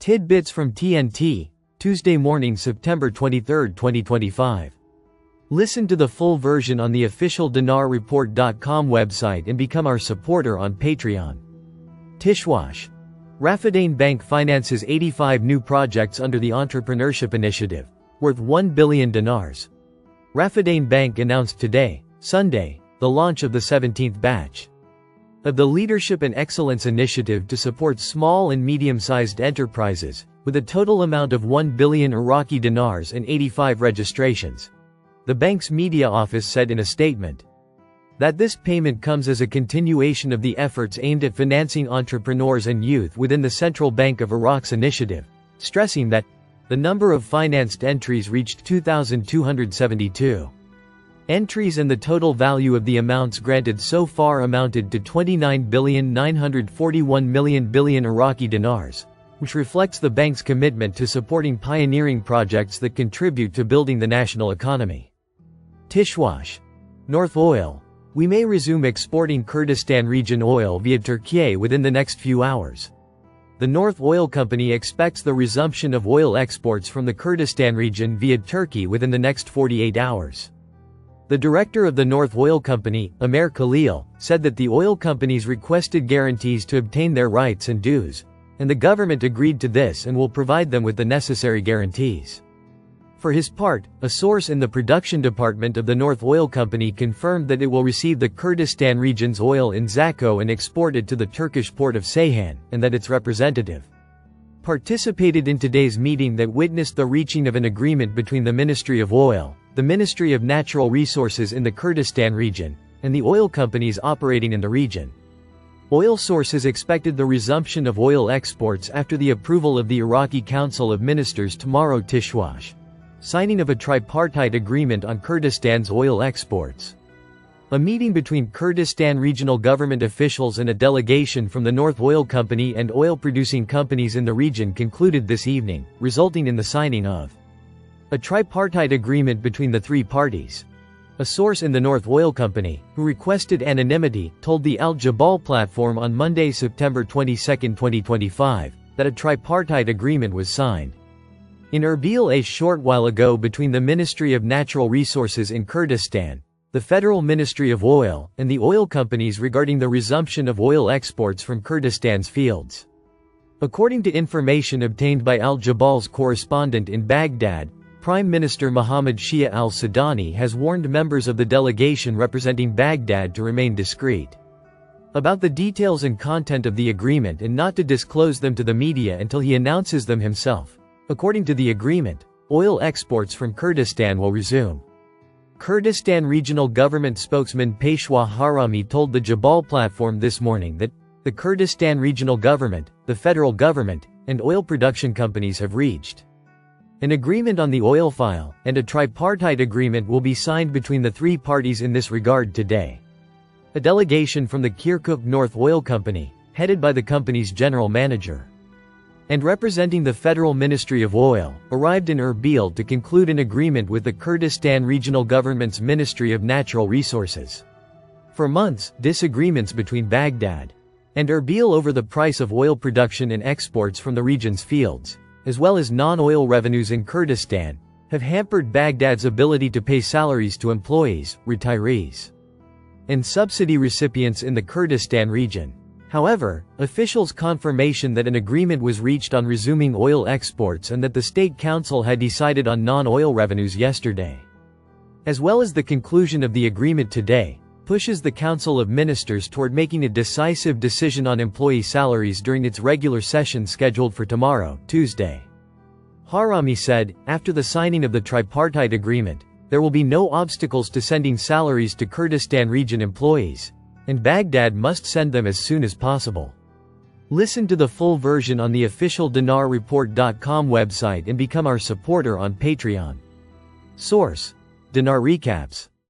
Tidbits from TNT, Tuesday morning, September 23, 2025. Listen to the full version on the official dinarreport.com website and become our supporter on Patreon. Tishwash. Raffidain Bank finances 85 new projects under the Entrepreneurship Initiative, worth 1 billion dinars. Raffidain Bank announced today, Sunday, the launch of the 17th batch of the Leadership and Excellence Initiative to support small and medium-sized enterprises, with a total amount of 1 billion Iraqi dinars and 85 registrations. The bank's media office said in a statement that this payment comes as a continuation of the efforts aimed at financing entrepreneurs and youth within the Central Bank of Iraq's initiative, stressing that the number of financed entries reached 2,272. Entries and the total value of the amounts granted so far amounted to 29,941 billion Iraqi dinars, which reflects the bank's commitment to supporting pioneering projects that contribute to building the national economy. Tishwash. North Oil. We may resume exporting Kurdistan region oil via Turkey within the next few hours. The North Oil Company expects the resumption of oil exports from the Kurdistan region via Turkey within the next 48 hours. The director of the North Oil Company, Amer Khalil, said that the oil companies requested guarantees to obtain their rights and dues, and the government agreed to this and will provide them with the necessary guarantees. For his part, a source in the production department of the North Oil Company confirmed that it will receive the Kurdistan region's oil in Zakko and export it to the Turkish port of Ceyhan, and that its representative participated in today's meeting that witnessed the reaching of an agreement between the Ministry of Oil, the Ministry of Natural Resources in the Kurdistan region, and the oil companies operating in the region. Oil sources expected the resumption of oil exports after the approval of the Iraqi Council of Ministers tomorrow. Tishwash. Signing of a tripartite agreement on Kurdistan's oil exports. A meeting between Kurdistan regional government officials and a delegation from the North Oil Company and oil-producing companies in the region concluded this evening, resulting in the signing of a tripartite agreement between the three parties. A source in the North Oil Company, who requested anonymity, told the Al Jabal platform on Monday, September 22, 2025, that a tripartite agreement was signed in Erbil a short while ago between the Ministry of Natural Resources in Kurdistan, the Federal Ministry of Oil, and the oil companies regarding the resumption of oil exports from Kurdistan's fields. According to information obtained by Al Jabal's correspondent in Baghdad, Prime Minister Mohammed Shia al-Sudani has warned members of the delegation representing Baghdad to remain discreet about the details and content of the agreement and not to disclose them to the media until he announces them himself. According to the agreement, oil exports from Kurdistan will resume. Kurdistan regional government spokesman Peshwa Harami told the Jabal platform this morning that the Kurdistan regional government, the federal government, and oil production companies have reached an agreement on the oil file, and a tripartite agreement will be signed between the three parties in this regard today. A delegation from the Kirkuk North Oil Company, headed by the company's general manager and representing the Federal Ministry of Oil, arrived in Erbil to conclude an agreement with the Kurdistan regional government's Ministry of Natural Resources. For months, disagreements between Baghdad and Erbil over the price of oil production and exports from the region's fields, as well as non-oil revenues in Kurdistan, have hampered Baghdad's ability to pay salaries to employees, retirees, and subsidy recipients in the Kurdistan region. However, officials' confirmation that an agreement was reached on resuming oil exports and that the State Council had decided on non-oil revenues yesterday, as well as the conclusion of the agreement today, pushes the Council of Ministers toward making a decisive decision on employee salaries during its regular session scheduled for tomorrow, Tuesday. Harami said, after the signing of the tripartite agreement, there will be no obstacles to sending salaries to Kurdistan region employees, and Baghdad must send them as soon as possible. Listen to the full version on the official dinarreport.com website and become our supporter on Patreon. Source: Dinar Recaps.